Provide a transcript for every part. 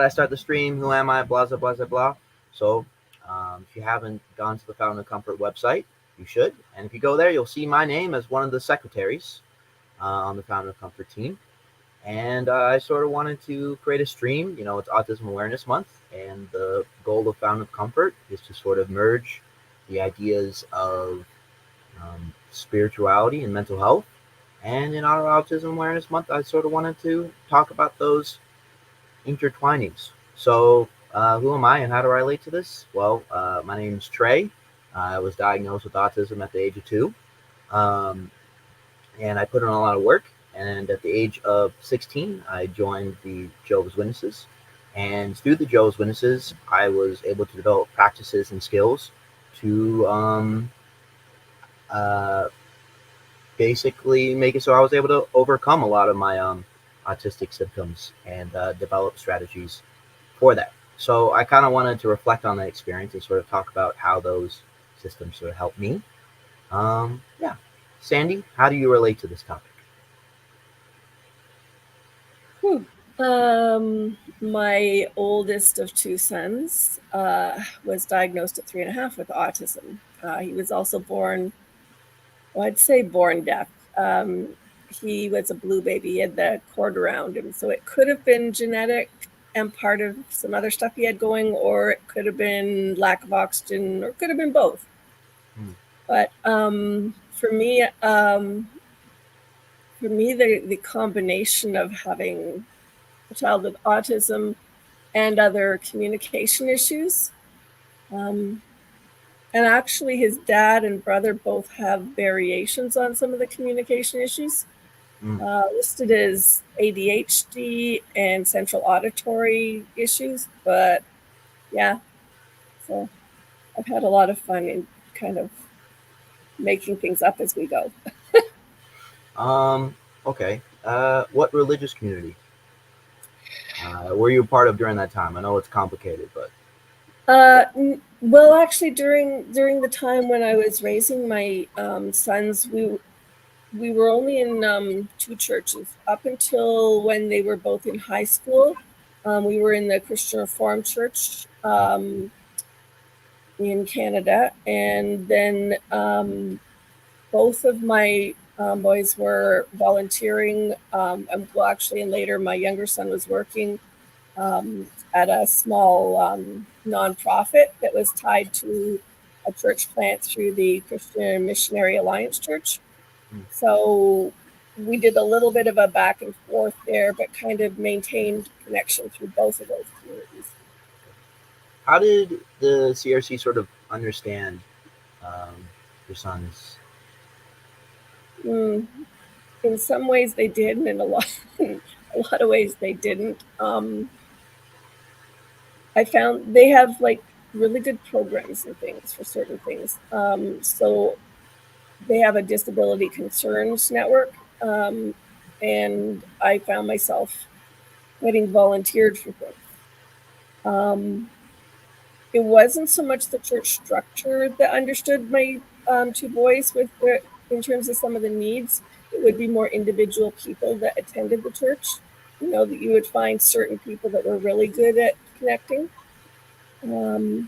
I start the stream? Who am I? Blah, blah, blah, blah, blah. So if you haven't gone to the Fountain of Comfort website, you should. And if you go there, you'll see my name as one of the secretaries on the Fountain of Comfort team. And I sort of wanted to create a stream. You know, it's Autism Awareness Month, and the goal of Fountain of Comfort is to sort of merge the ideas of spirituality and mental health. And in our Autism Awareness Month, I sort of wanted to talk about those intertwinings. So, who am I and how do I relate to this? Well, my name is Tre. I was diagnosed with autism at the age of 2, um, and I put in a lot of work. And at the age of 16, I joined the Jehovah's Witnesses. And through the Jehovah's Witnesses, I was able to develop practices and skills to uh, basically make it so I was able to overcome a lot of my autistic symptoms and develop strategies for that. So I kind of wanted to reflect on that experience and sort of talk about how those systems sort of helped me. Yeah. Sandy, how do you relate to this topic? My oldest of 2 sons was diagnosed at 3.5 with autism. He was also born, well, I'd say born deaf. He was a blue baby. He had the cord around him. So it could have been genetic and part of some other stuff he had going, or it could have been lack of oxygen, or it could have been both. But for me, the combination of having a child with autism and other communication issues. And actually, his dad and brother both have variations on some of the communication issues, listed as ADHD and central auditory issues. But yeah, so I've had a lot of fun in kind of making things up as we go. Okay. What religious community were you a part of during that time? I know it's complicated, but Well, actually, during the time when I was raising my sons, we were only in 2 churches up until when they were both in high school. We were in the Christian Reformed Church in Canada, and then both of my boys were volunteering. Well, actually, and later my younger son was working at a small nonprofit that was tied to a church plant through the Christian Missionary Alliance Church. So we did a little bit of a back and forth there, but kind of maintained connection through both of those communities. how did the CRC sort of understand your sons? In some ways they did, and in a lot of ways they didn't. I found they have like really good programs and things for certain things. So they have a disability concerns network, and I found myself getting volunteered for things. It wasn't so much the church structure that understood my 2 boys in terms of some of the needs. It would be more individual people that attended the church. You know, that you would find certain people that were really good at connecting. But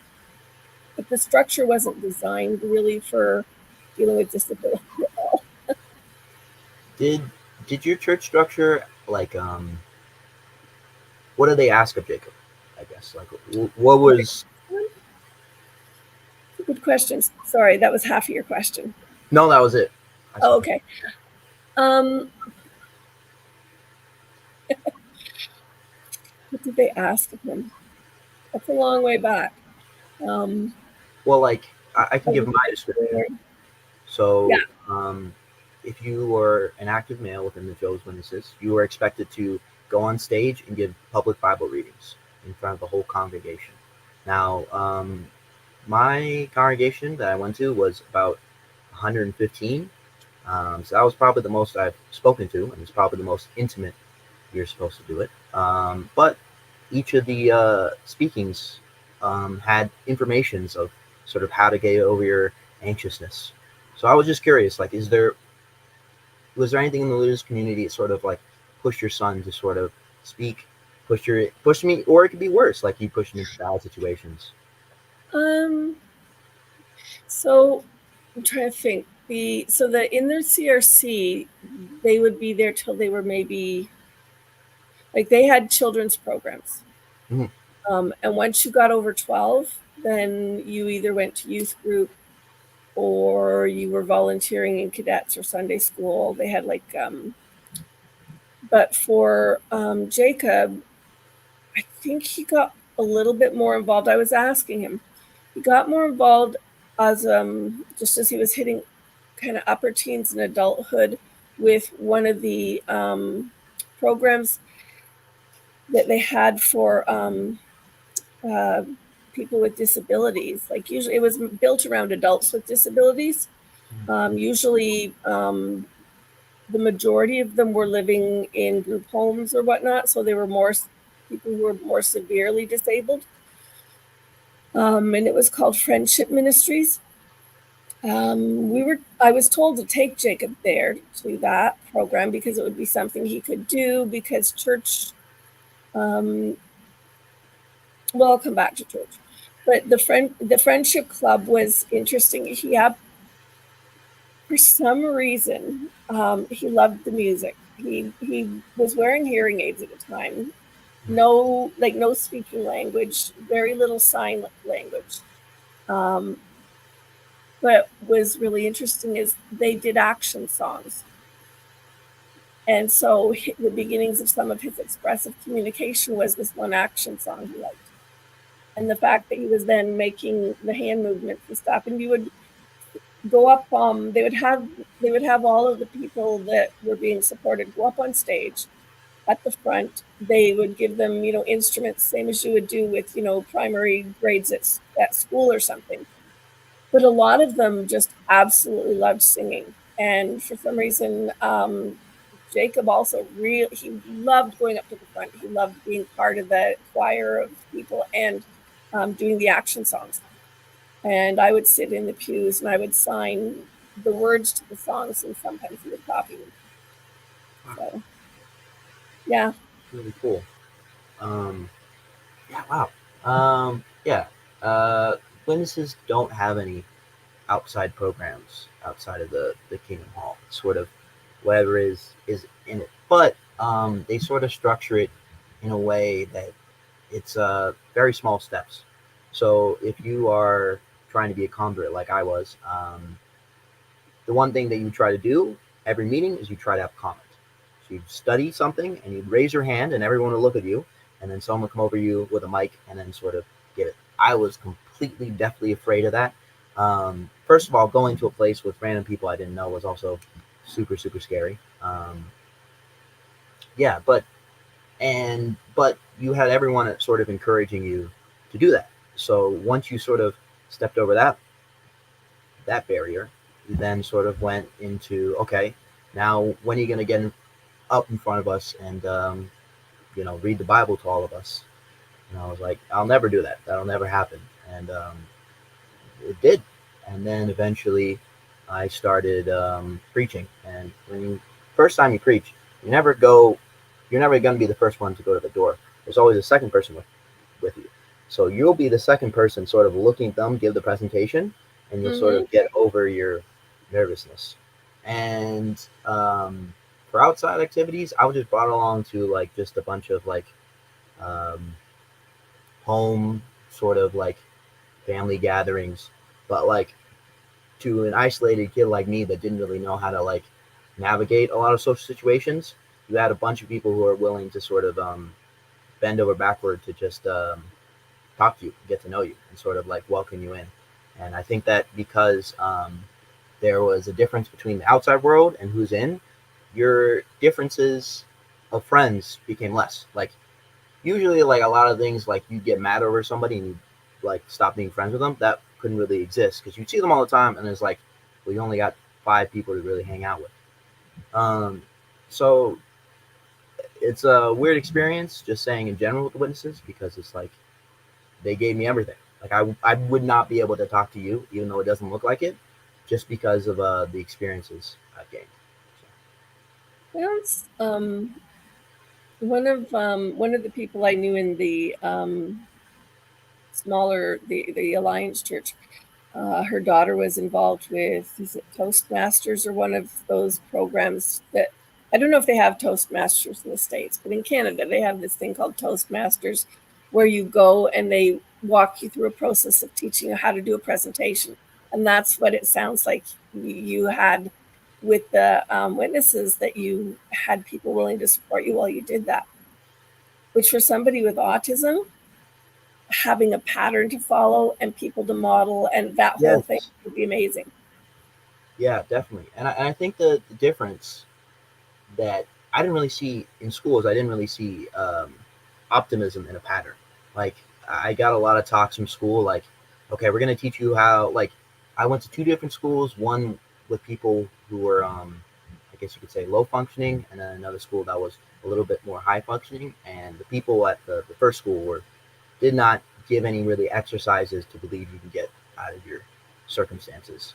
the structure wasn't designed really for dealing with disability at all. Did your church structure like what did they ask of Jacob? I guess like what was Good question. Sorry, that was half of your question. No, that was it. Oh, okay. What did they ask of him? That's a long way back. Well, like I can give my description. So, yeah. If you were an active male within the Jehovah's Witnesses, you were expected to go on stage and give public Bible readings in front of the whole congregation. Now, my congregation that I went to was about 115. So that was probably the most I've spoken to, and it's probably the most intimate you're supposed to do it. But each of the speakings had informations of sort of how to get over your anxiousness. So I was just curious, like, was there anything in the religious community that sort of like pushed your son to sort of speak push me, or it could be worse, like he pushed me into bad situations. So I'm trying to think. In their CRC, they would be there till they were maybe, like, they had children's programs. Mhm. And once you got over 12, then you either went to youth group or you were volunteering in cadets or Sunday school. They had like, but for Jacob, I think he got a little bit more involved. I was asking him. He got more involved as just as he was hitting kind of upper teens and adulthood with one of the programs that they had for uh, people with disabilities. Like, usually it was built around adults with disabilities. Usually the majority of them were living in group homes or whatnot, so they were more people who were more severely disabled. And it was called Friendship Ministries. I was told to take Jacob there to that program because it would be something he could do, because church, well, I'll come back to church, but the friendship club was interesting. He had, for some reason, he loved the music. He was wearing hearing aids at the time. No, like, no speaking language, very little sign language. Um, but was really interesting is they did action songs. And so the beginnings of some of his expressive communication was this one action song he liked. And the fact that he was then making the hand movements and stuff, and you would go up, they would have all of the people that were being supported go up on stage at the front. They would give them, instruments, same as you would do with, primary grades at school or something. But a lot of them just absolutely loved singing. And for some reason, Jacob also he loved going up to the front. He loved being part of the choir of people and doing the action songs. And I would sit in the pews and I would sign the words to the songs, and sometimes he would copy them. So, yeah. Really cool. Um, yeah, wow. Yeah. Witnesses don't have any outside programs outside of the Kingdom Hall. It's sort of whatever is in it, but they sort of structure it in a way that it's very small steps. So if you are trying to be a convert like I was, the one thing that you try to do every meeting is you try to have comments. So you study something and you raise your hand and everyone will look at you, and then someone will come over you with a mic and then sort of get it. I was completely deathly afraid of that. First of all, going to a place with random people I didn't know was also super, super scary. Yeah, but you had everyone sort of encouraging you to do that. So once you sort of stepped over that barrier, you then sort of went into, okay, now when are you going to get up in front of us and read the Bible to all of us? And I was like, I'll never do that. That'll never happen. And it did. And then eventually I started preaching. And when first time you preach, you're never going to be the first one to go to the door. There's always a second person with you. So you'll be the second person sort of looking at them give the presentation, and you'll sort of get over your nervousness. And for outside activities, I was just brought along to like just a bunch of like home sort of like family gatherings, but like to an isolated kid like me that didn't really know how to like navigate a lot of social situations, you had a bunch of people who are willing to sort of bend over backward to just talk to you, get to know you, and sort of like welcome you in. And I think that because there was a difference between the outside world and who's in, your differences of friends became less. Like usually, like a lot of things, like you get mad over somebody and you like stop being friends with them. That couldn't really exist because you see them all the time, and it's like, well, you only got 5 people to really hang out with. So it's a weird experience, just saying in general with the witnesses, because it's like they gave me everything. Like I would not be able to talk to you, even though it doesn't look like it, just because of the experiences I've gained. Sounds One of the people I knew in the the Alliance Church, her daughter was involved with, is it Toastmasters or one of those programs that, I don't know if they have Toastmasters in the States, but in Canada they have this thing called Toastmasters, where you go and they walk you through a process of teaching you how to do a presentation. And that's what it sounds like you had with the witnesses, that you had people willing to support you while you did that, which for somebody with autism, having a pattern to follow and people to model and that whole thing Yes. would be amazing. Yeah, definitely. And I think the difference that I didn't really see in schools, I didn't really see optimism in a pattern. Like, I got a lot of talks from school, like, okay, we're going to teach you how, like, I went to two different schools, one with people who were, I guess you could say, low functioning, and then another school that was a little bit more high functioning. And the people at the first school did not give any really exercises to believe you can get out of your circumstances.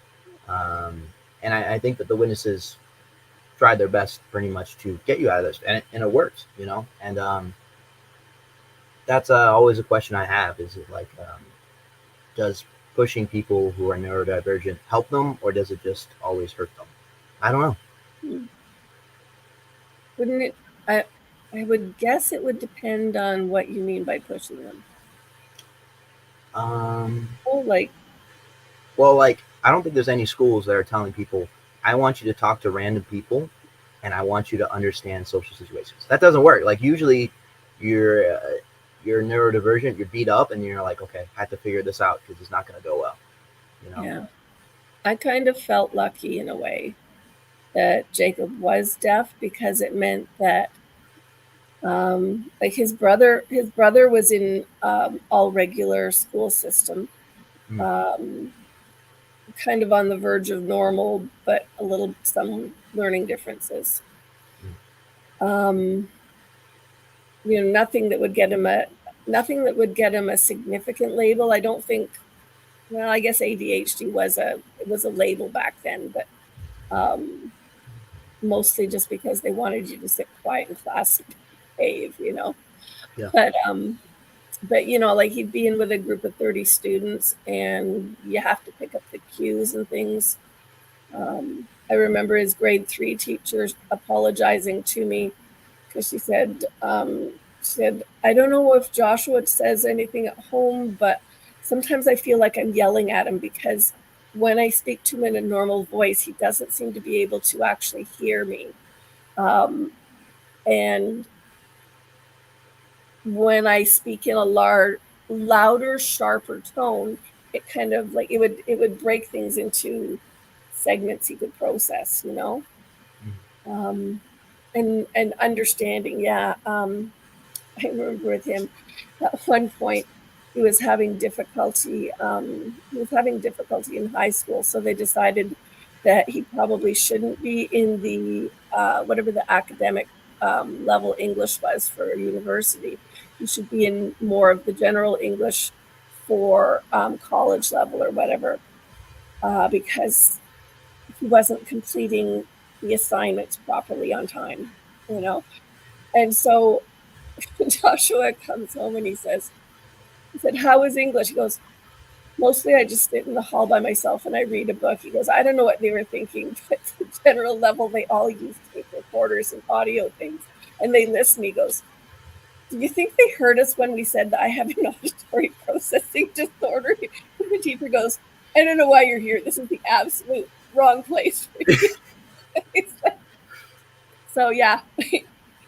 Um, and I think that the witnesses tried their best pretty much to get you out of this, and it works, you know. And that's always a question I have: is it like, does pushing people who are neurodivergent help them, or does it just always hurt them? I don't know. Hmm. Wouldn't it? I would guess it would depend on what you mean by pushing them. Um, Oh, like, well, like, I don't think there's any schools that are telling people, I want you to talk to random people and I want you to understand social situations. That doesn't work. Like, usually you're neurodivergent, you're beat up, and you're like, okay, I have to figure this out because it's not going to go well, you know. yeah, I kind of felt lucky in a way that Jacob was deaf, because it meant that like his brother was in all regular school system, Mm, um, kind of on the verge of normal, but a little some learning differences. mm, Um, nothing that would get him a significant label. I don't think. Well, I guess ADHD was a label back then, but um, mostly just because they wanted you to sit quiet in class and behave. yeah. But like he'd be in with a group of 30 students, and you have to pick up the cues and things. I remember his grade 3 teacher apologizing to me, because she said, I don't know if Joshua says anything at home, but sometimes I feel like I'm yelling at him, because when I speak to him in a normal voice, he doesn't seem to be able to actually hear me. And when I speak in a louder, sharper tone, it kind of like it would break things into segments he could process. Mm, Um, and understanding, yeah. I remember with him at one point he was having difficulty. In high school, so they decided that he probably shouldn't be in the whatever the academic level English was for university. He should be in more of the general English for college level or whatever, because he wasn't completing the assignments properly on time. You know, and so Joshua comes home and he said, how was English? He goes, mostly I just sit in the hall by myself and I read a book. He goes, I don't know what they were thinking, but the general level, they all use tape recorders and audio things, and they listen. He goes, do you think they heard us when we said that I have an auditory processing disorder? And the teacher goes, I don't know why you're here. This is the absolute wrong place for you. So yeah,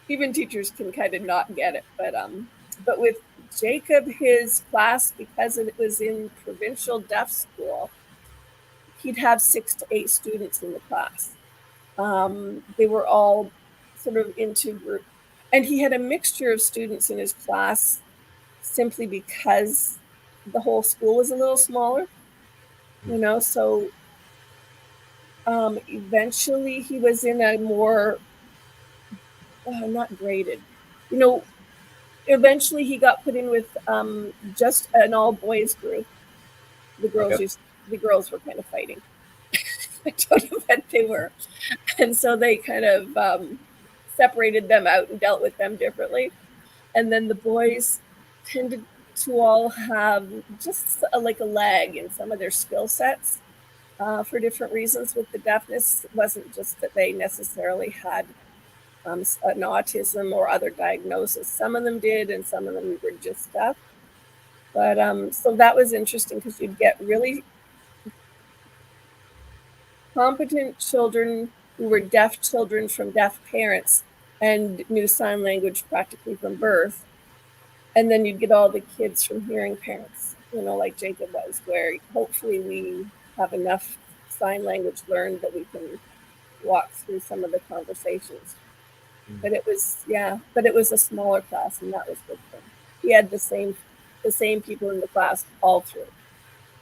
even teachers can kind of not get it. But with Jacob, his class, because it was in provincial deaf school, he'd have 6 to 8 students in the class. They were all sort of into group, and he had a mixture of students in his class simply because the whole school was a little smaller. mm. So eventually he was in a more not graded. You know, Eventually he got put in with just an all boys group. The Okay. girls were kind of fighting. I don't know what they were, and so they kind of separated them out and dealt with them differently. And then the boys tended to all have just like a lag in some of their skill sets for different reasons with the deafness. It wasn't just that they necessarily had an autism or other diagnosis. Some of them did, and some of them were just deaf. But so that was interesting because you'd get really competent children who were deaf children from deaf parents and knew sign language practically from birth. And then you'd get all the kids from hearing parents, like Jacob was, where hopefully we have enough sign language learned that we can walk through some of the conversations. But it was a smaller class, and that was good for him. He had the same people in the class all through,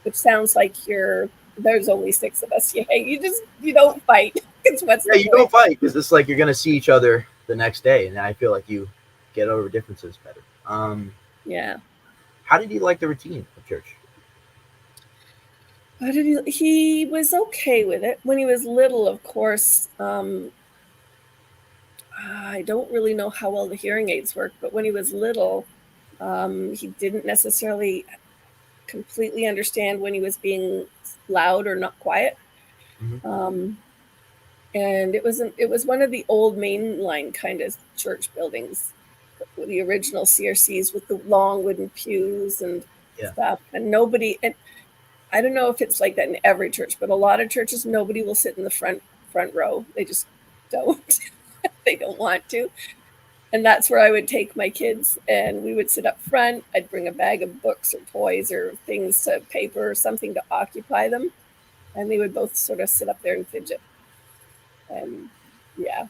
which sounds like there's only 6 of us. Yeah, you don't fight. It's what's yeah, you don't fight because it's like you're gonna see each other the next day, and I feel like you get over differences better. Yeah. How did you like the routine of church? He was okay with it when he was little. Of course, I don't really know how well the hearing aids work, but when he was little, he didn't necessarily completely understand when he was being loud or not quiet. Mm-hmm. And it was one of the old mainline kind of church buildings, the original CRCs with the long wooden pews and stuff. And I don't know if it's like that in every church, but a lot of churches, nobody will sit in the front row. They just don't. They don't want to. And that's where I would take my kids, and we would sit up front. I'd bring a bag of books or toys or things, paper or something to occupy them. And they would both sort of sit up there and fidget. And yeah.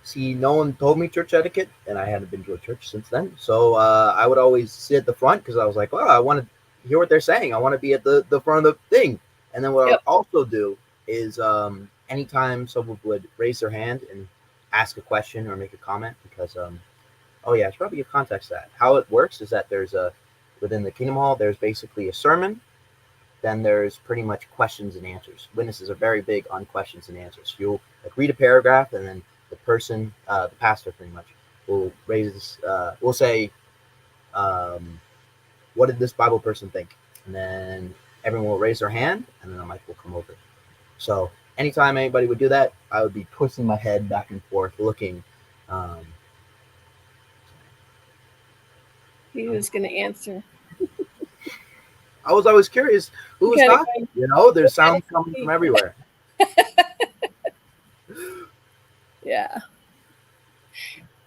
See, no one told me church etiquette, and I hadn't been to a church since then. So I would always sit at the front because I was like, well, I want to hear what they're saying. I want to be at the front of the thing. And then what I would also do is anytime someone would raise their hand and ask a question or make a comment, because, oh yeah, I should probably give context to that. How it works is that within the Kingdom Hall, there's basically a sermon. Then there's pretty much questions and answers. Witnesses are very big on questions and answers. You'll read a paragraph, and then the person, the pastor pretty much, will will say, what did this Bible person think? And then everyone will raise their hand, and then the mic will come over. So anytime anybody would do that, I would be twisting my head back and forth, looking. He was going to answer. I was always curious who was talking. There's sounds coming from everywhere. Yeah.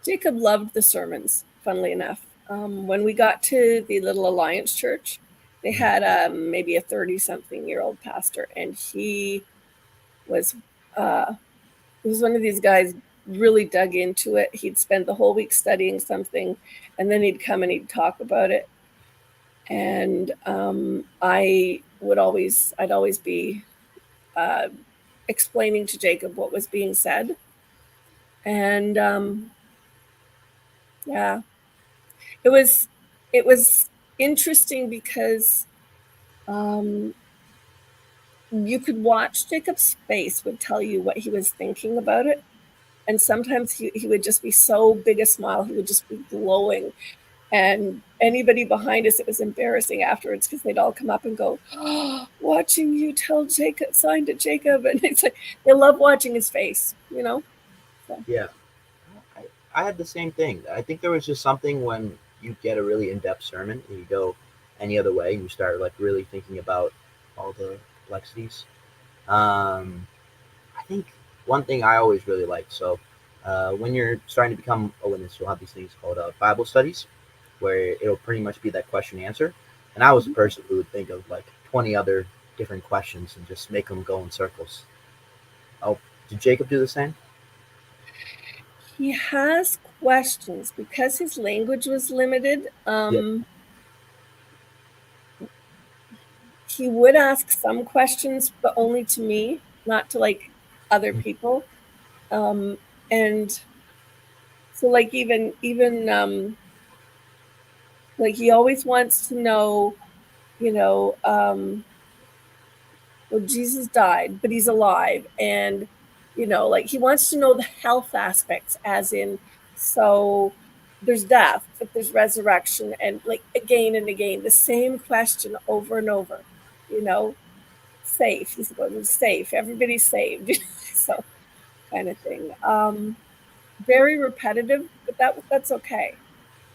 Jacob loved the sermons, funnily enough. When we got to the little Alliance church, they had maybe a 30-something-year-old pastor, and he was one of these guys, really dug into it. He'd spend the whole week studying something, and then he'd come and he'd talk about it. And I'd always be explaining to Jacob what was being said. And yeah, it was interesting because you could watch Jacob's face would tell you what he was thinking about it. And sometimes he would just be so big a smile, he would just be glowing. And anybody behind us, it was embarrassing afterwards because they'd all come up and go, oh, watching you tell Jacob, sign to Jacob. And it's like, they love watching his face, So. Yeah. I had the same thing. I think there was just something when you get a really in-depth sermon and you go any other way and you start really thinking about all the complexities. I think one thing I always really like, so when you're starting to become a witness, you'll have these things called Bible studies, where it'll pretty much be that question answer. And I was a person who would think of 20 other different questions and just make them go in circles. Oh, did Jacob do the same? He has questions because his language was limited. He would ask some questions, but only to me, not to other people. And so even he always wants to know, well, Jesus died, but he's alive. And Like he wants to know the health aspects, as in, so there's death, but there's resurrection, and like again and again, the same question over and over, safe. He's going, safe, everybody's saved. So kind of thing. Very repetitive, but that's okay.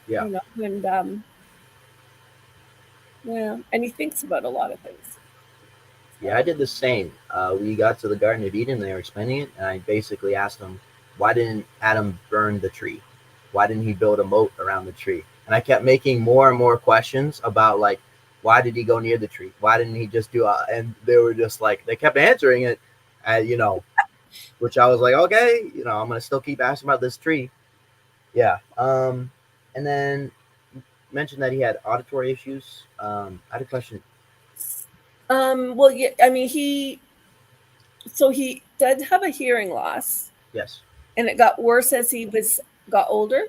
Yeah. And yeah, and he thinks about a lot of things. Yeah, I did the same. We got to the Garden of Eden, they were explaining it, and I basically asked them, why didn't Adam burn the tree? Why didn't he build a moat around the tree? And I kept making more and more questions about, like, why did he go near the tree? Why didn't he just do and they were just like, they kept answering it, which I was like, okay, I'm going to still keep asking about this tree. Yeah. And then you mentioned that he had auditory issues. I had a question. Well, yeah, I mean, he did have a hearing loss, Yes. and it got worse as he got older.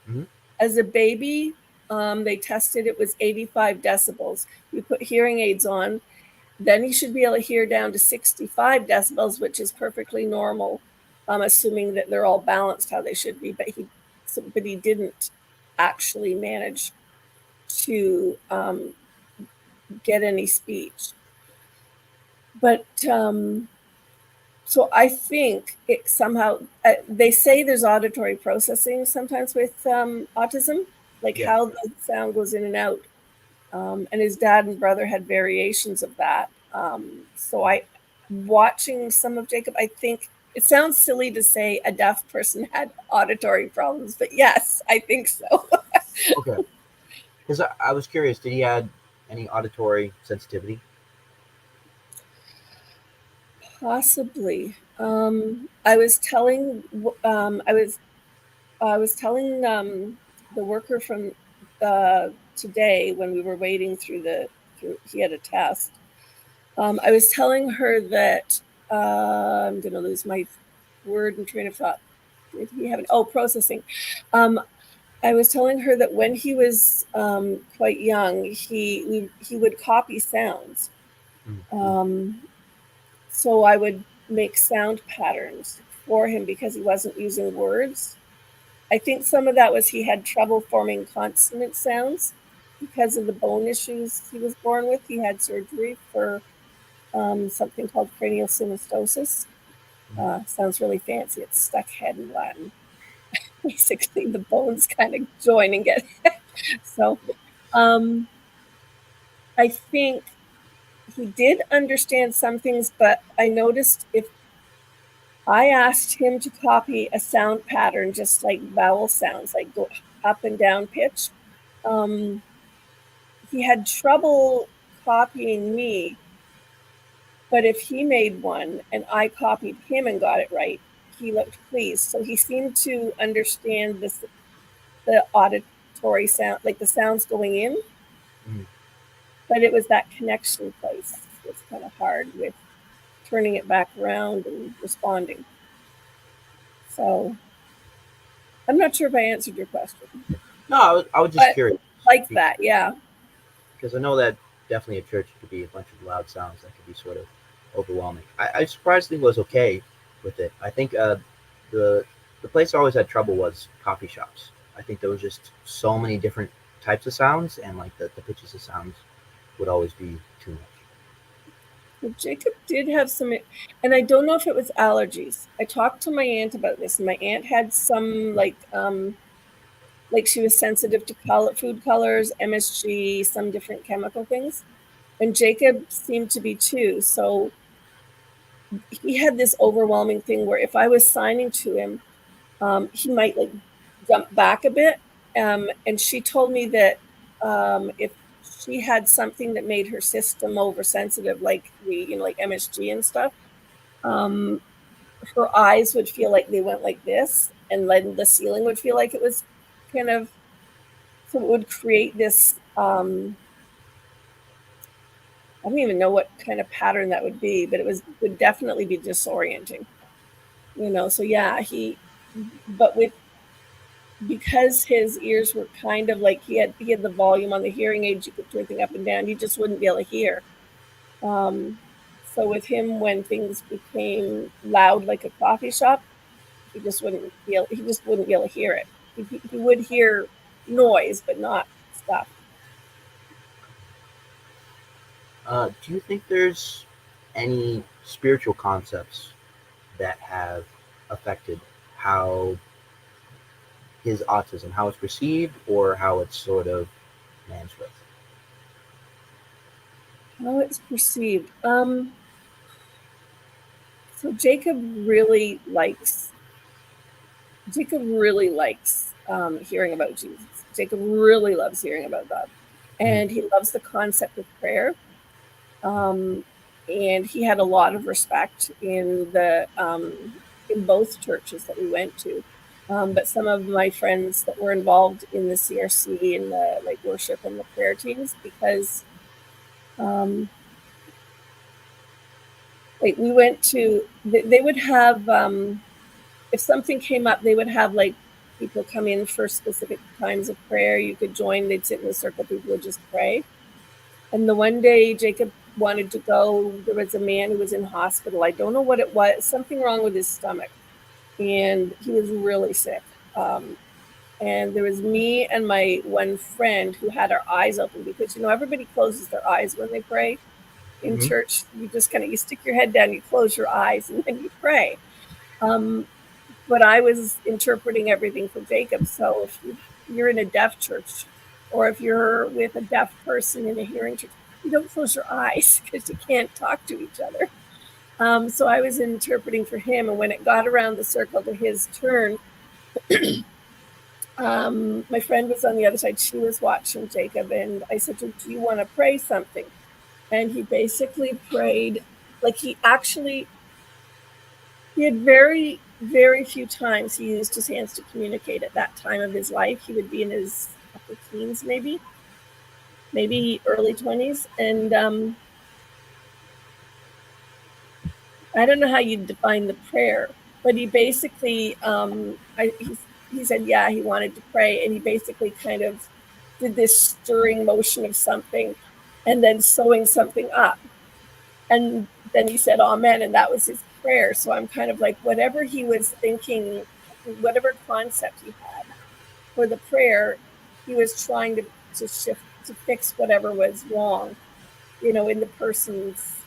Mm-hmm. As a baby, they tested it was 85 decibels. We put hearing aids on, then he should be able to hear down to 65 decibels, which is perfectly normal, assuming that they're all balanced how they should be. But he didn't actually manage to get any speech. But so I think it somehow, they say there's auditory processing sometimes with autism, like Yeah. how the sound goes in and out. And his dad and brother had variations of that. So watching some of Jacob, I think it sounds silly to say a deaf person had auditory problems, but yes, I think so. Okay. Because I was curious, did he had any auditory sensitivity? Possibly. I was telling the worker from today when we were waiting through he had a test. I was telling her that I'm going to lose my word and train of thought. Did he have processing? I was telling her that when he was quite young, he would copy sounds. Mm-hmm. So I would make sound patterns for him because he wasn't using words. I think some of that was he had trouble forming consonant sounds because of the bone issues he was born with. He had surgery for something called cranial synostosis. Sounds really fancy. It's stuck head in Latin. Basically, the bones kind of join and get so. Um, I think he did understand some things, but I noticed if I asked him to copy a sound pattern, just like vowel sounds, like go up and down pitch, he had trouble copying me. But if he made one and I copied him and got it right, he looked pleased. So he seemed to understand the auditory sound, like the sounds going in. Mm-hmm. But it was that connection place was kind of hard with turning it back around and responding. So I'm not sure if I answered your question. No, I was just But curious. like that, yeah. Because I know that definitely at church could be a bunch of loud sounds that could be sort of overwhelming. I surprisingly was okay with it. I think the the place I always had trouble was coffee shops. I think there was just so many different types of sounds, and like the pitches of sounds would always be too much. Well, Jacob did have some, and I don't know if it was allergies. I talked to my aunt about this, and my aunt had some like she was sensitive to food colors, MSG, some different chemical things, and Jacob seemed to be too. So he had this overwhelming thing where if I was signing to him, he might like jump back a bit. And she told me that if she had something that made her system oversensitive, like like MSG and stuff, um, her eyes would feel like they went like this, and then the ceiling would feel like it was kind of, so it would create this. I don't even know what kind of pattern that would be, but would definitely be disorienting. So yeah, but because his ears were kind of like he had the volume on the hearing aid, you could turn things up and down, he just wouldn't be able to hear. So with him, when things became loud, like a coffee shop, he just wouldn't be able, to hear it. He would hear noise, but not stuff. Do you think there's any spiritual concepts that have affected how his autism, how it's perceived, or how it's sort of managed with? How it's perceived. So Jacob really likes hearing about Jesus. Jacob really loves hearing about God, and he loves the concept of prayer. And he had a lot of respect in both churches that we went to. But some of my friends that were involved in the CRC and the like worship and the prayer teams, because we went to, they would have, if something came up, they would have like people come in for specific times of prayer. You could join, they'd sit in a circle, people would just pray. And the one day Jacob wanted to go, there was a man who was in hospital. I don't know what it was, something wrong with his stomach. And he was really sick. And there was me and my one friend who had our eyes open, because, everybody closes their eyes when they pray. In church, you just you stick your head down, you close your eyes, and then you pray. But I was interpreting everything for Jacob. So if you're in a deaf church, or if you're with a deaf person in a hearing church, you don't close your eyes because you can't talk to each other. So I was interpreting for him. And when it got around the circle to his turn, my friend was on the other side. She was watching Jacob. And I said to him, do you want to pray something? And he basically prayed, like he had very, very few times he used his hands to communicate at that time of his life. He would be in his upper teens, maybe early 20s. And I don't know how you define the prayer, but he basically, he said, yeah, he wanted to pray. And he basically kind of did this stirring motion of something and then sewing something up. And then he said, amen. And that was his prayer. So I'm kind of like, whatever he was thinking, whatever concept he had for the prayer, he was trying to shift, to fix whatever was wrong, in the person's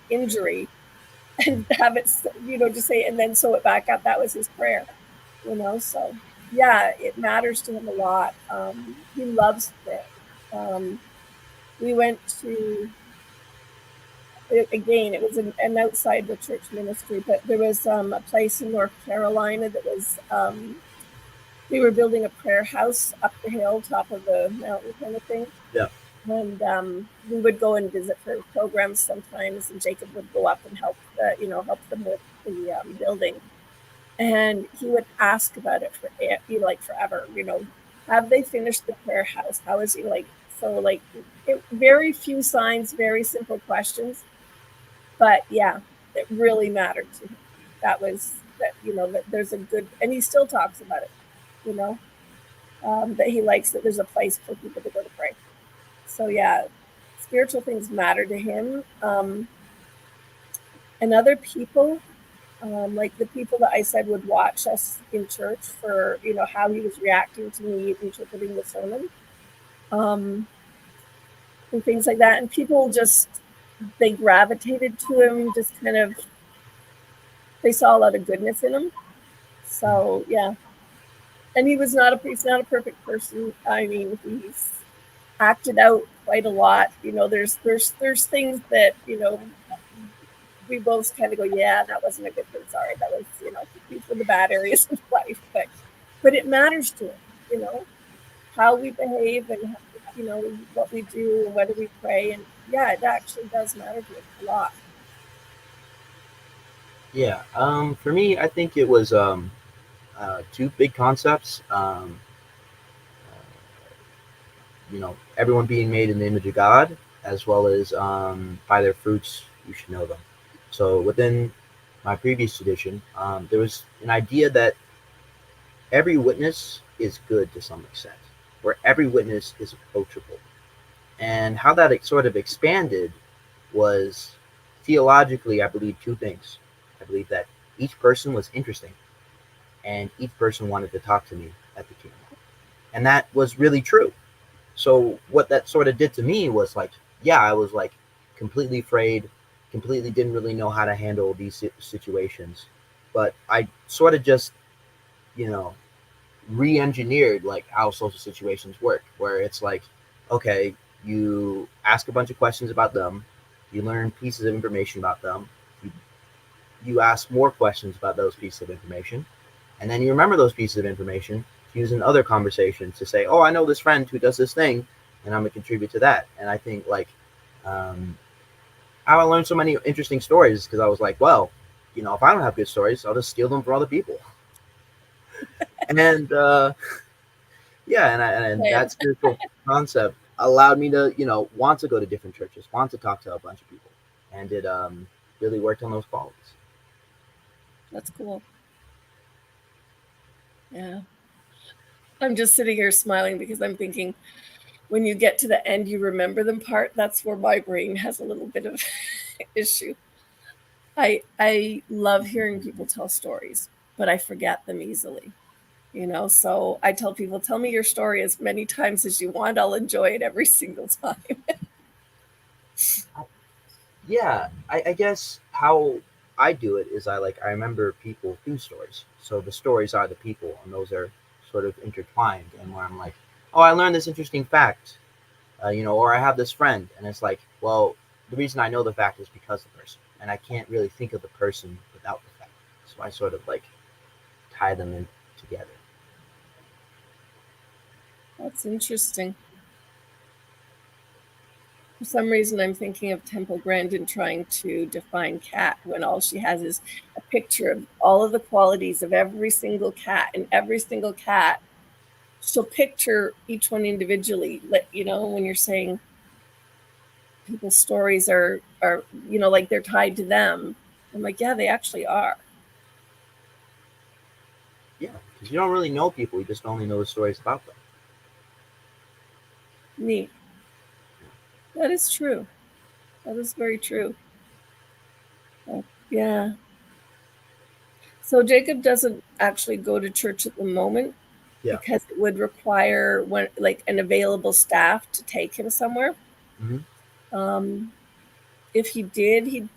injury, and have it, just say, and then sew it back up. That was his prayer, so yeah, it matters to him a lot. He loves prayer. We went to, again, it was an outside the church ministry, but there was a place in North Carolina that was, we were building a prayer house up the hill, top of the mountain kind of thing. Yeah. And we would go and visit for programs sometimes, and Jacob would go up and help them with the building. And he would ask about it for forever. Have they finished the prayer house? How is he like? So very few signs, very simple questions, but yeah, it really mattered to him. That that there's a good, and he still talks about it. That he likes that there's a place for people to go to pray. So yeah, spiritual things matter to him. And other people, like the people that I said would watch us in church for, how he was reacting to me interpreting the sermon, and things like that. And people just, they gravitated to him, just kind of, they saw a lot of goodness in him. So yeah. And he's not a perfect person. I mean, he's acted out quite a lot. There's things that, we both kind of go, yeah, that wasn't a good thing. Sorry, that was, these were the bad areas of life. But it matters to him, how we behave and, what we do and whether we pray. And yeah, it actually does matter to him a lot. Yeah. For me, I think it was two big concepts. Everyone being made in the image of God, as well as by their fruits you should know them. So within my previous edition, there was an idea that every witness is good to some extent, where every witness is approachable. And how that sort of expanded was theologically, I believe two things. I believe that each person was interesting, and each person wanted to talk to me at the funeral, and that was really true. So what that sort of did to me was like, yeah, I was like completely afraid, completely didn't really know how to handle these situations, but I sort of just, you know, re-engineered like how social situations work, where it's like, okay, you ask a bunch of questions about them, you learn pieces of information about them, you, you ask more questions about those pieces of information, and then you remember those pieces of information to use in other conversations to say, oh, I know this friend who does this thing, and I'm gonna contribute to that. And I think like um, how I learned so many interesting stories because I was like, well, you know, if I don't have good stories, I'll just steal them from other people. And yeah, and Yeah, that spiritual concept allowed me to, you know, want to go to different churches, want to talk to a bunch of people, and it really worked on those qualities. that's cool. Yeah. I'm just sitting here smiling because I'm thinking when you get to the end, you remember them part. That's where my brain has a little bit of issue. I love hearing people tell stories, but I forget them easily. So I tell people, tell me your story as many times as you want. I'll enjoy it every single time. Yeah, I guess how I do it is I remember people through stories. So the stories are the people, and those are sort of intertwined. And where I'm like, oh, I learned this interesting fact, you know, or I have this friend, and it's like, well, the reason I know the fact is because of the person, and I can't really think of the person without the fact. So I sort of like tie them in together. That's interesting. For some reason, I'm thinking of Temple Grandin trying to define cat when all she has is a picture of all of the qualities of every single cat, and every single cat. She'll picture each one individually. When you're saying people's stories are like they're tied to them. I'm like, yeah, they actually are. Yeah, because you don't really know people; you just only know the stories about them. Neat. That is true. That is very true. Yeah. So Jacob doesn't actually go to church at the moment Yeah. because it would require an available staff to take him somewhere. Hmm. Um, if he did,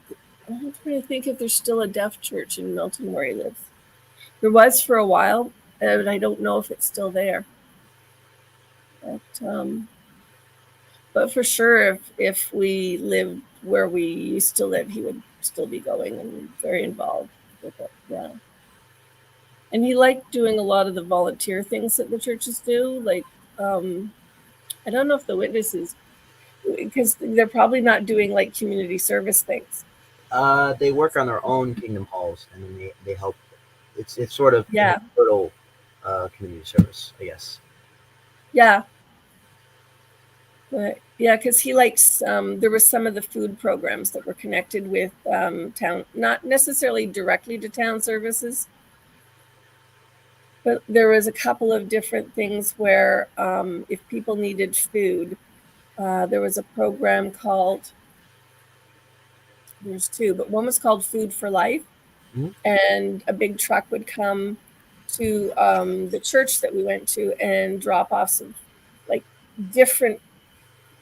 I'm trying to think if there's still a deaf church in Milton where he lives. There was for a while, and I don't know if it's still there. But for sure, if we lived where we used to live, he would still be going and very involved with it. Yeah. And he liked doing a lot of the volunteer things that the churches do. Um, I don't know if the witnesses, because they're probably not doing like community service things. They work on their own kingdom halls, and then they help. It's sort of an Yeah. total community service, I guess. Yeah. But yeah, because he likes, there were some of the food programs that were connected with town, not necessarily directly to town services, but there was a couple of different things where if people needed food, there was a program called, there's two, but one was called Food for Life, Mm-hmm. and a big truck would come to the church that we went to and drop off some like different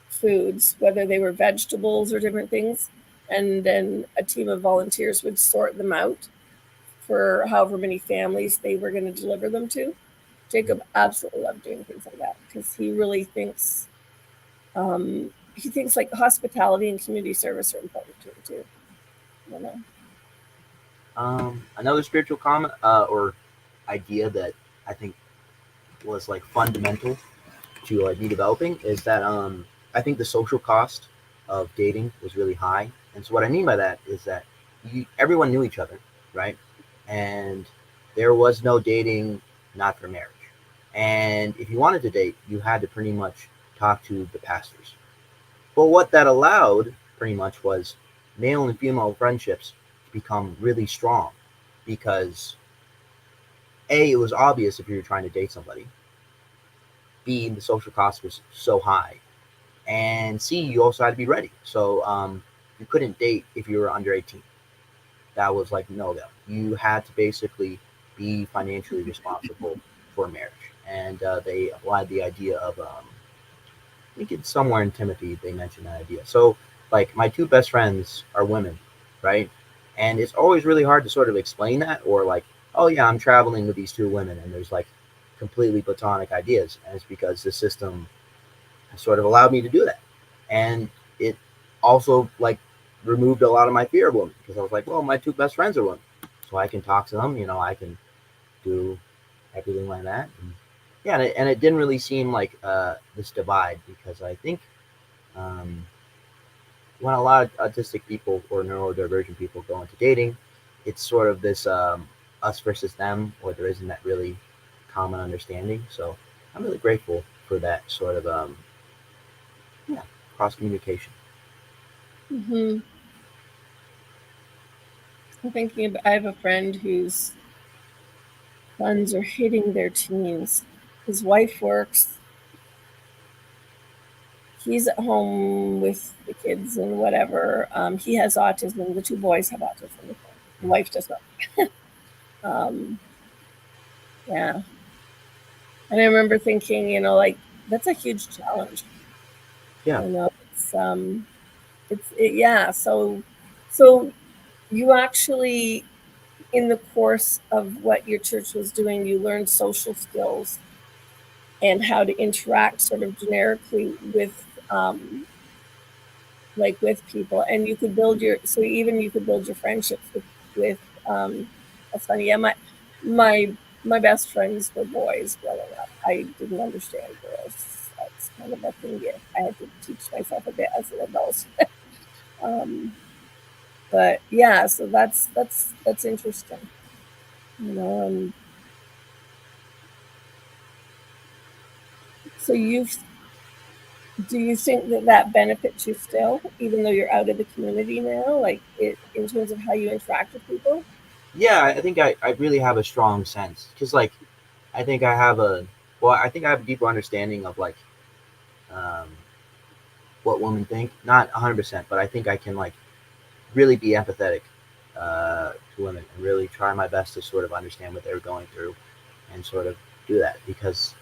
foods, whether they were vegetables or different things. And then a team of volunteers would sort them out for however many families they were going to deliver them to. Jacob absolutely loved doing things like that because he thinks like hospitality and community service are important to him too. You know? Another spiritual comment or idea that I think was like fundamental to me developing is that I think the social cost of dating was really high. And so what I mean by that is that everyone knew each other, right? And there was no dating not for marriage. And if you wanted to date, you had to pretty much talk to the pastors. But what that allowed pretty much was male and female friendships to become really strong because A, it was obvious if you were trying to date somebody. B, the social cost was so high. And C, you also had to be ready. So you couldn't date if you were under 18. That was like no go. You had to basically be financially responsible for marriage, and they applied the idea of I think it's somewhere in Timothy they mentioned that idea. So like my two best friends are women, right? And it's always really hard to sort of explain that or like, oh yeah, I'm traveling with these two women and there's like completely platonic ideas. And it's because the system has sort of allowed me to do that. And it also like removed a lot of my fear of women because I was like, well, my two best friends are women. So I can talk to them, I can do everything like that. And yeah, and it didn't really seem like this divide because I think um, when a lot of autistic people or neurodivergent people go into dating, it's sort of this us versus them, or there isn't that really common understanding. So I'm really grateful for that sort of yeah, cross communication. Mm-hmm. I'm thinking I have a friend whose sons are hitting their teens. His wife works. He's at home with the kids and whatever. He has autism. The two boys have autism. The wife does not. Yeah. And I remember thinking, like that's a huge challenge. Yeah, Yeah. So you actually, in the course of what your church was doing, you learned social skills and how to interact sort of generically with like with people, and you could build you could build your friendships with that's funny. Yeah, my best friends were boys growing up. I didn't understand girls. That's kind of a thing. Yeah, I had to teach myself a bit as an adult. um, but yeah, so that's interesting, and so do you think that benefits you still, even though you're out of the community now, like in terms of how you interact with people? yeah. I think I really have a strong sense because like I think I think I have a deeper understanding of like um, what women think. Not 100%, but I think I can like really be empathetic to women and really try my best to sort of understand what they're going through and sort of do that because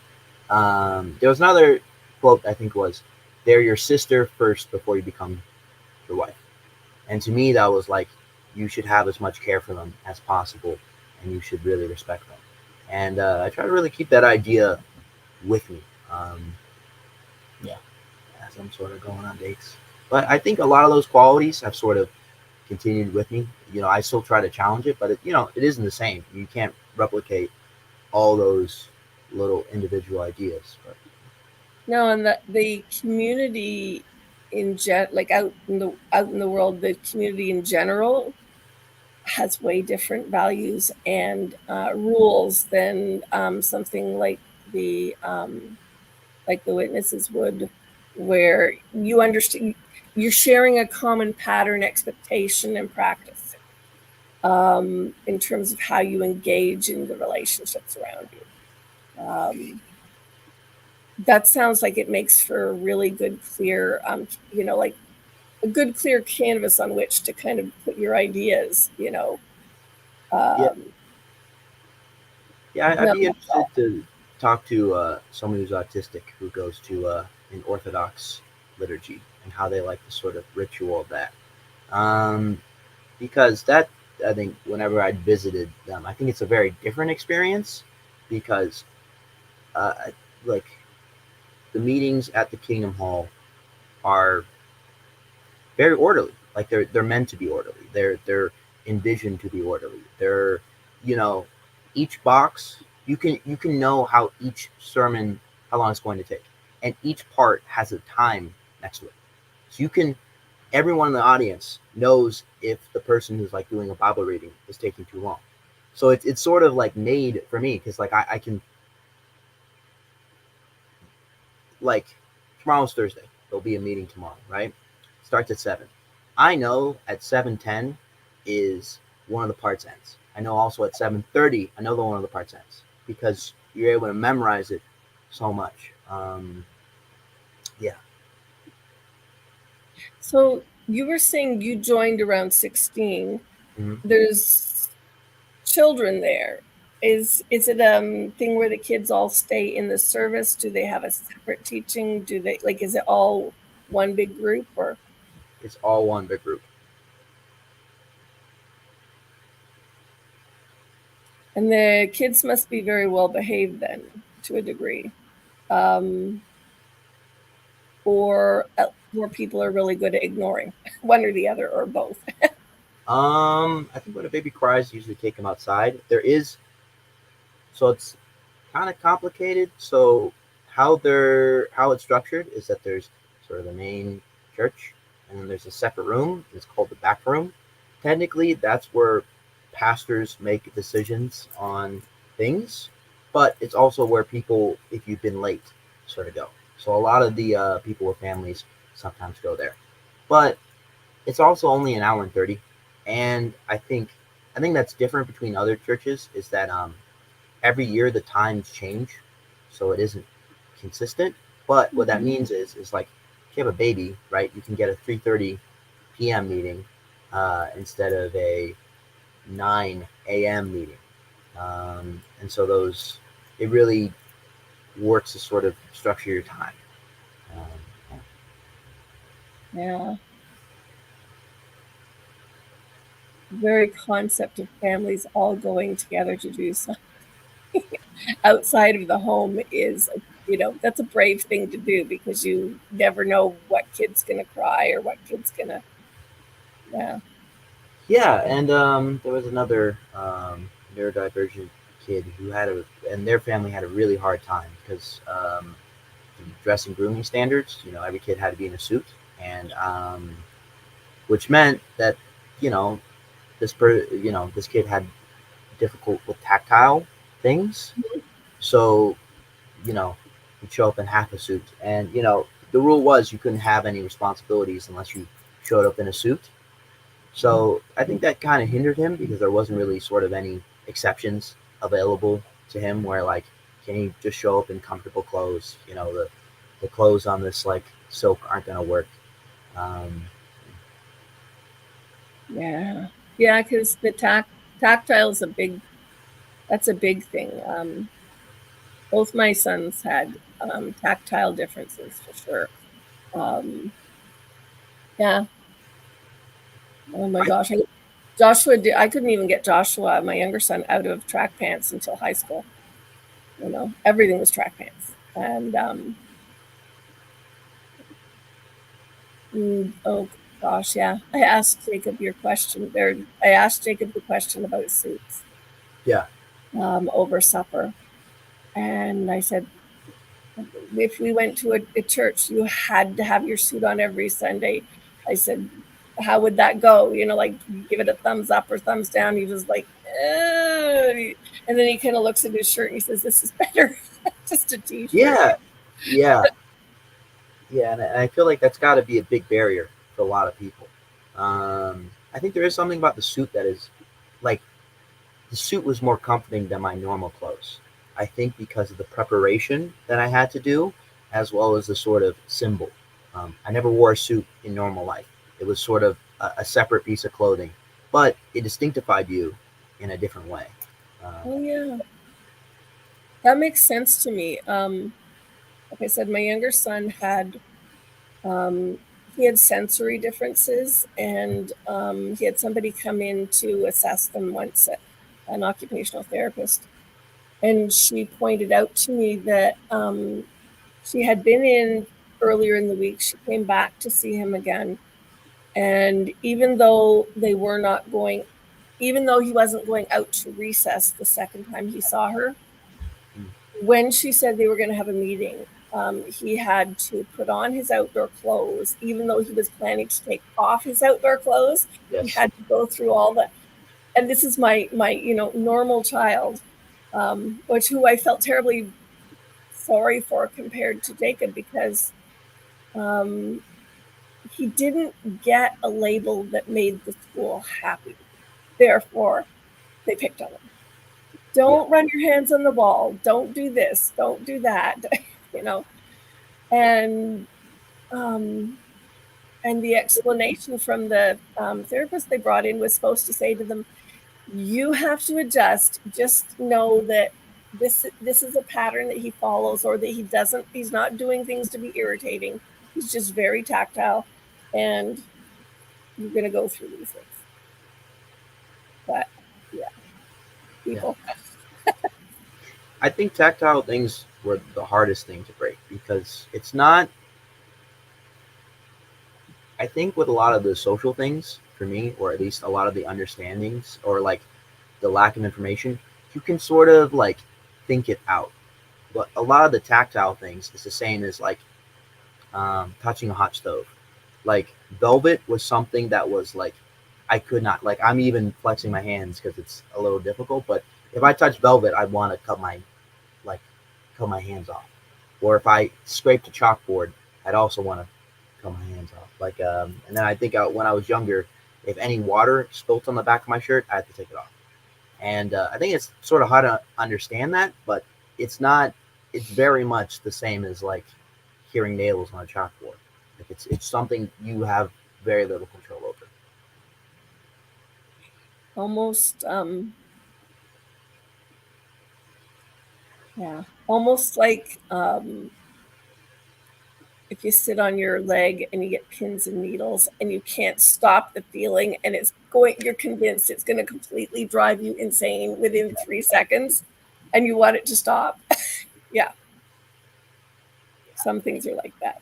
there was another quote I think was they're your sister first before you become your wife, and to me that was like you should have as much care for them as possible and you should really respect them, and I try to really keep that idea with me. um, yeah, as I'm sort of going on dates, but I think a lot of those qualities have sort of continued with me. I still try to challenge it, but it isn't the same. You can't replicate all those little individual ideas. But No, and the community like out in the world, the community in general has way different values and rules than something like the witnesses would, where you understand you're sharing a common pattern, expectation, and practice in terms of how you engage in the relationships around you. That sounds like it makes for a really good, clear, like a good, clear canvas on which to kind of put your ideas. yeah, Um, yeah, I'd no, be interested to talk to someone who's autistic who goes to an Orthodox liturgy and how they like the sort of ritual of that. Um, because that I think whenever I visited them, I think it's a very different experience because like the meetings at the Kingdom Hall are very orderly. Like they're meant to be orderly. They're envisioned to be orderly. They're you know each box you can know how each sermon how long it's going to take, and each part has a time next to it. So you can everyone in the audience knows if the person who's like doing a Bible reading is taking too long. So it's sort of like made for me because like I can like tomorrow's Thursday. There'll be a meeting tomorrow, right? Starts at 7. I know at 7:10 is one of the parts ends. I know also at 7:30 I know the one of the parts ends because you're able to memorize it so much. Yeah. so You were saying you joined around 16. Mm-hmm. There's children there. Is it thing where the kids all stay in the service? Do they have a separate teaching? Do they like is it all one big group or It's all one big group. and the kids must be very well behaved then to a degree. Um or more people are really good at ignoring one or the other or both. I think when a baby cries, usually take him outside. So it's kind of complicated. So how it's structured is that there's sort of the main church, and then there's a separate room. It's called the back room. Technically, that's where pastors make decisions on things, but it's also where people, if you've been late, sort of go. So a lot of the people with families sometimes go there, but it's also only an hour and 30. And I think that's different between other churches is that every year the times change, so it isn't consistent. But what that means is like if you have a baby, right, you can get a 3:30 p.m. meeting instead of a 9 a.m. meeting, and so those it really works to sort of structure your time. Um, Yeah. Very concept of families all going together to do something outside of the home is, that's a brave thing to do because you never know what kid's going to cry or what kid's going to, yeah. yeah, and there was another neurodivergent kid who and their family had a really hard time because the dress and grooming standards. Every kid had to be in a suit, and which meant that you know this kid had difficult with tactile things. So he'd show up in half a suit, and the rule was you couldn't have any responsibilities unless you showed up in a suit. So I think that kind of hindered him because there wasn't really sort of any exceptions available to him where like can he just show up in comfortable clothes? The clothes on this like silk aren't going to work. Um, Yeah. Yeah, because the tactile is that's a big thing. Both my sons had tactile differences for sure. Um, yeah. Oh my I, gosh. I couldn't even get Joshua, my younger son, out of track pants until high school. Everything was track pants. And oh gosh, yeah. I asked Jacob the question about suits yeah, over supper. And I said, if we went to a church, you had to have your suit on every Sunday. I said, how would that go? Like give it a thumbs up or thumbs down. He was like, and then he kind of looks at his shirt and he says, this is better. Just a t-shirt. yeah, yeah, yeah, and I feel like that's got to be a big barrier for a lot of people. I think there is something about the suit that is like the suit was more comforting than my normal clothes. I think because of the preparation that I had to do, as well as the sort of symbol. I never wore a suit in normal life. It was sort of a separate piece of clothing, but it distinctified you in a different way. Um, Oh yeah, that makes sense to me. Like I said, my younger son um, he had sensory differences, and he had somebody come in to assess them once, an occupational therapist, and she pointed out to me that she had been in earlier in the week. She came back to see him again, and even though he wasn't going out to recess the second time he saw her, when she said they were going to have a meeting, he had to put on his outdoor clothes, even though he was planning to take off his outdoor clothes. He yes. had to go through all the, and this is my normal child, which who I felt terribly sorry for compared to Jacob because um, he didn't get a label that made the school happy. Therefore, they picked on him. Yeah. Don't run your hands on the wall. Don't do this. Don't do that. you know. And um, And the explanation from the therapist they brought in was supposed to say to them, you have to adjust. Just know that this is a pattern that he follows, or that he's not doing things to be irritating. He's just very tactile, and you're going to go through these things. But yeah, people. Yeah. I think tactile things were the hardest thing to break, because it's not. I think with a lot of the social things, for me, or at least a lot of the understandings, or like the lack of information, you can sort of like think it out. But a lot of the tactile things is the same as like touching a hot stove. Like velvet was something that was like I could not, like, I'm even flexing my hands because it's a little difficult. But if I touch velvet, I'd want to like cut my hands off. Or if I scraped a chalkboard, I'd also want to cut my hands off. Like and then I think when I was younger, if any water spilt on the back of my shirt, I had to take it off. And I think it's sort of hard to understand that, but it's not. It's very much the same as like hearing nails on a chalkboard. Like it's something you have very little control over. Almost, yeah, almost like if you sit on your leg and you get pins and needles and you can't stop the feeling, and you're convinced it's going to completely drive you insane within 3 seconds, and you want it to stop. Yeah. Some things are like that.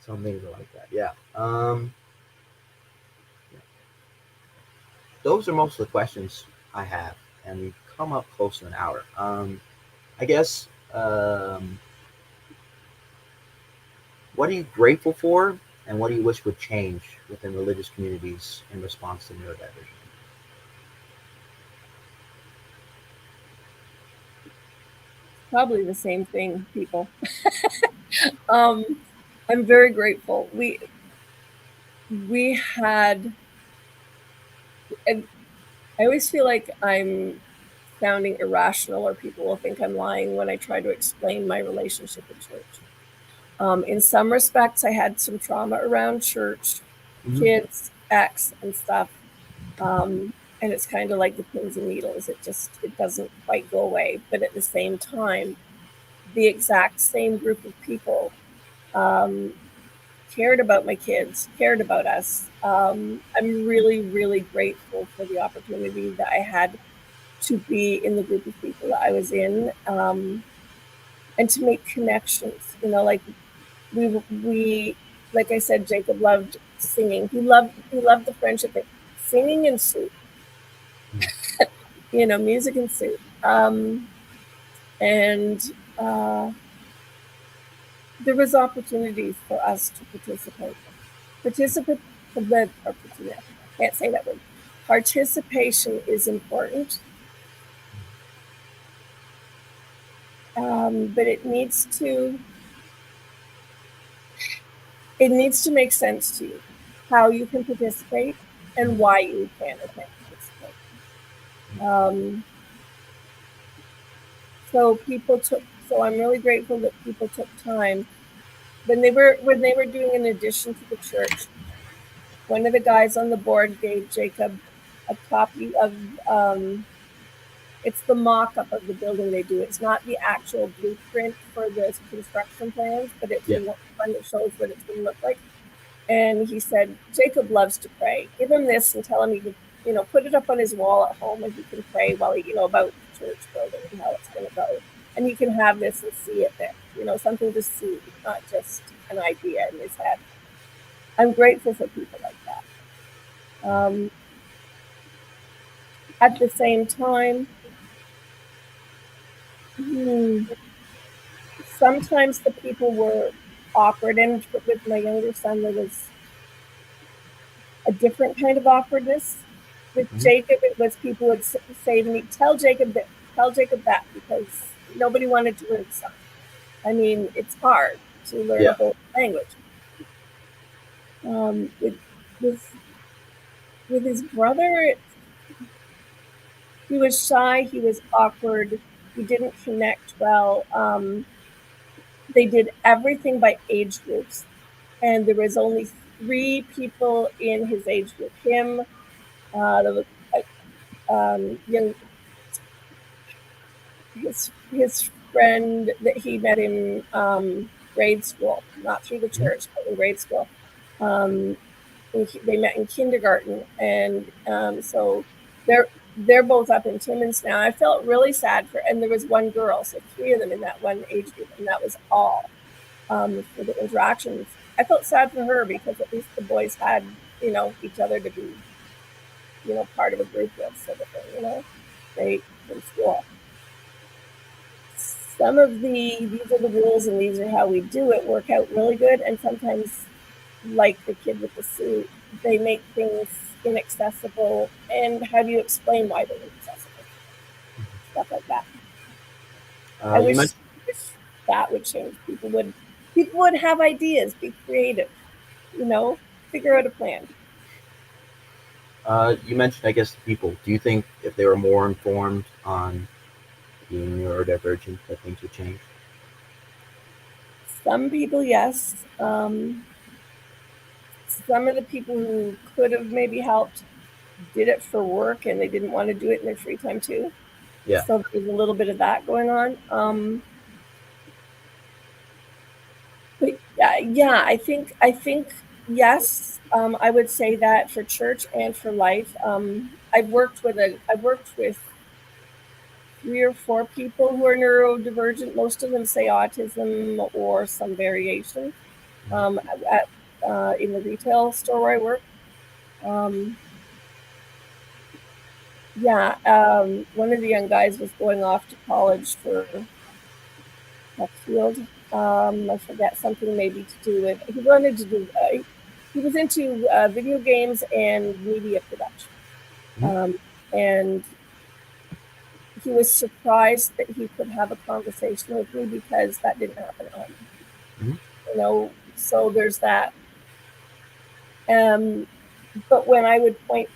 Some things are like that. Yeah. Those are most of the questions I have, and we've come up close to an hour. I guess. What are you grateful for, and what do you wish would change within religious communities in response to neurodivergence? Probably the same thing, people. I'm very grateful. We had, and I always feel like I'm sounding irrational, or people will think I'm lying when I try to explain my relationship with church. In some respects, I had some trauma around church, Mm-hmm. kids, ex, and stuff. And it's kind of like the pins and needles. It doesn't quite go away. But at the same time, the exact same group of people cared about my kids, cared about us. I'm really, really grateful for the opportunity that I had to be in the group of people that I was in, and to make connections. Like we like I said, Jacob loved singing. He loved the friendship thing, singing and soup. Music and soup. And there was opportunities for us to participate. Participate, or can't say that word. Participation is important, but it needs to make sense to you how you can participate and why you can or can't participate. So I'm really grateful that people took time when they were doing an addition to the church. One of the guys on the board gave Jacob a copy of it's the mock-up of the building they do. It's not the actual blueprint for the construction plans, but it's the one that shows what it's going to look like. And he said, Jacob loves to pray. Give him this and tell him he can, put it up on his wall at home, and he can pray while about the church building and how it's going to go. And he can have this and see it there, something to see, not just an idea in his head. I'm grateful for people like that. At the same time, sometimes the people were awkward, and with my younger son, there was a different kind of awkwardness. With Jacob, it was people would say to me, tell Jacob that, because nobody wanted to learn sign. I mean, it's hard to learn a whole language. With his brother, he was shy, he was awkward, he didn't connect well. They did everything by age groups. and there was only 3 people in his age group. Him, the young his friend that he met in grade school, not through the church, but in grade school. They met in kindergarten, and so they're both up in Timmins now. I felt really sad and there was one girl, so 3 of them in that one age group, and that was all for the interactions. I felt sad for her because at least the boys had, each other to be, part of a group with, sort of thing, they in school. Some of these are the rules and these are how we do it work out really good, and sometimes, like the kid with the suit, they make things inaccessible. And how do you explain why they're inaccessible? Stuff like that. I wish that would change. People would have ideas, be creative, figure out a plan. You mentioned, I guess, the people. Do you think if they were more informed on being neurodivergent, that things would change? Some people, yes. Some of the people who could have maybe helped did it for work and they didn't want to do it in their free time too. Yeah. So there's a little bit of that going on. But yeah, I think yes. I would say that for church and for life. I've worked with 3 or 4 people who are neurodivergent. Most of them say autism or some variation. In the retail store where I work. One of the young guys was going off to college for a field. I forget, something maybe to do with, he wanted to do, he was into video games and media production. And he was surprised that he could have a conversation with me because that didn't happen at home. So there's that. But when I would point,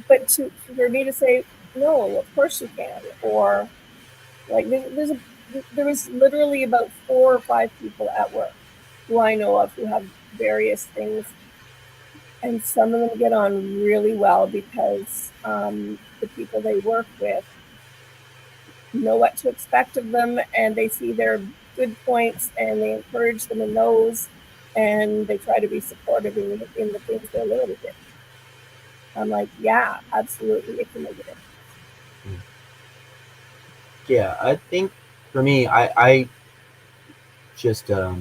for me to say, no, of course you can, or like there was literally about 4 or 5 people at work who I know of who have various things, and some of them get on really well because the people they work with know what to expect of them, and they see their good points, and they encourage them in those, and they try to be supportive in the things they're limited in. I'm like, yeah, absolutely, it can make a difference. Yeah, I think for me, I just I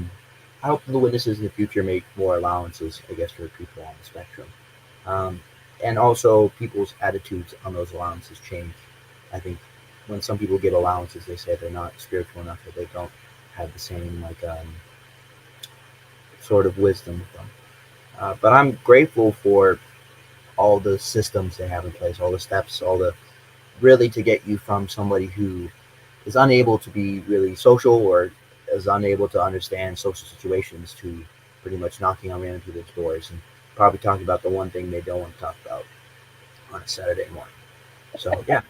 hope the witnesses in the future make more allowances, I guess, for people on the spectrum, and also people's attitudes on those allowances change. I think when some people get allowances, they say they're not spiritual enough, that they don't have the same sort of wisdom with them. But I'm grateful for all the systems they have in place, all the steps, all the really to get you from somebody who is unable to be really social or is unable to understand social situations to pretty much knocking on random people's doors and probably talking about the one thing they don't want to talk about on a Saturday morning. So yeah,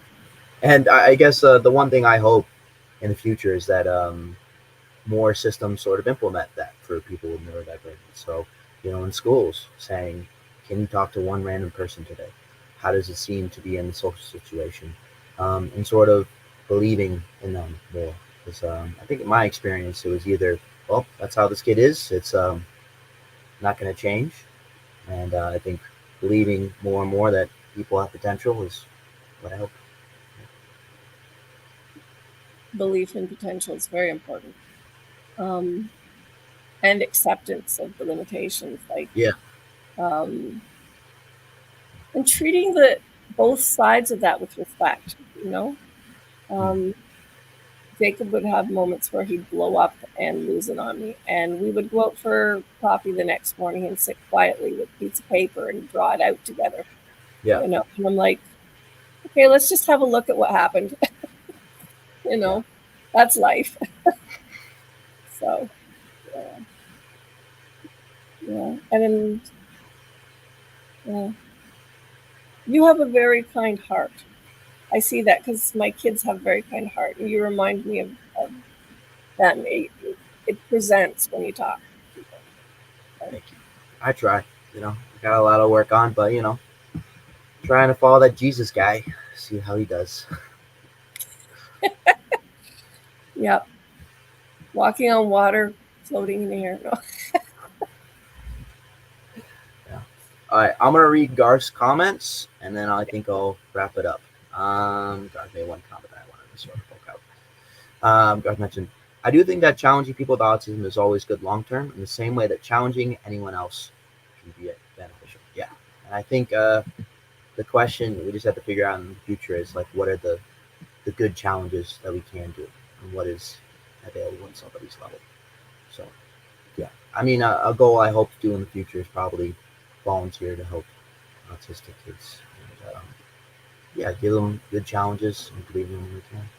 and I guess the one thing I hope in the future is that more systems sort of implement that for people with neurodivergence. So in schools, saying, "Can you talk to one random person today? How does it seem to be in the social situation?" And sort of believing in them more. Because I think in my experience, it was either, well, that's how this kid is. It's not going to change. And I think believing more and more that people have potential is what I hope. Belief in potential is very important. And acceptance of the limitations, and treating both sides of that with respect. Jacob would have moments where he'd blow up and lose it on me, and we would go out for coffee the next morning and sit quietly with a piece of paper and draw it out together. Yeah. And I'm like, okay, let's just have a look at what happened. That's life. So yeah. And then you have a very kind heart. I see that because my kids have a very kind heart, and you remind me of them. It presents when you talk to people. Thank you. I try. Got a lot of work on, but trying to follow that Jesus guy, see how he does. Yep. Walking on water, floating in the air. No. Yeah. All right, I'm gonna read Garth's comments, and then I think I'll wrap it up. Garth made one comment that I wanted to sort of poke out. Garth mentioned, I do think that challenging people with autism is always good long term, in the same way that challenging anyone else can be beneficial. Yeah, and I think the question we just have to figure out in the future is like, what are the good challenges that we can do, and what is available at somebody's level. So, yeah, I mean, a goal I hope to do in the future is probably volunteer to help autistic kids. And, yeah, give them good challenges and believe in them when we can.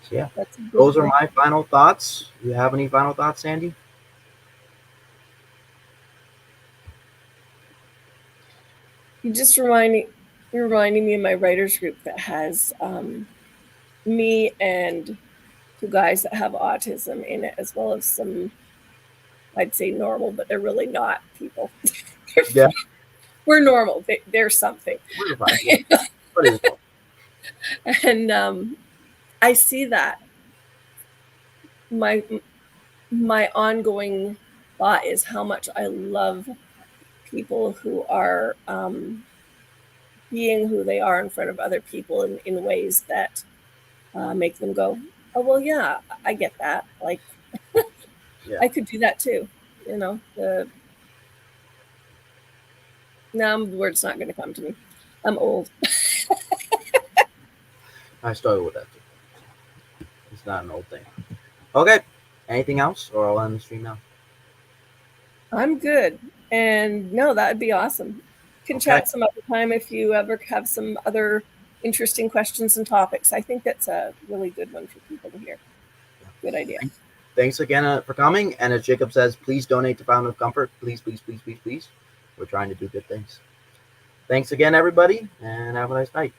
So, yeah, That's a good those are one. my final thoughts. Do you have any final thoughts, Sandy? You just you're reminding me of my writers group that has me and two guys that have autism in it, as well as some, I'd say normal, but they're really not people. Yeah, We're normal. They're something. we're fine. Yeah. What is it? And I see that. My ongoing thought is how much I love people who are being who they are in front of other people in ways that make them go, oh, well, yeah, I get that. Like, Yeah, I could do that too. The the word's not going to come to me. I'm old. I started with that too. It's not an old thing. Okay, anything else, or I'll end the stream now. I'm good. And no, that would be awesome. Can Okay. chat some other time if you ever have some other interesting questions and topics. I think that's a really good one for people to hear. Good idea. Thanks again for coming. And as Jacob says, please donate to Fountain of Comfort. Please, please, please, please, please. We're trying to do good things. Thanks again, everybody, and have a nice night.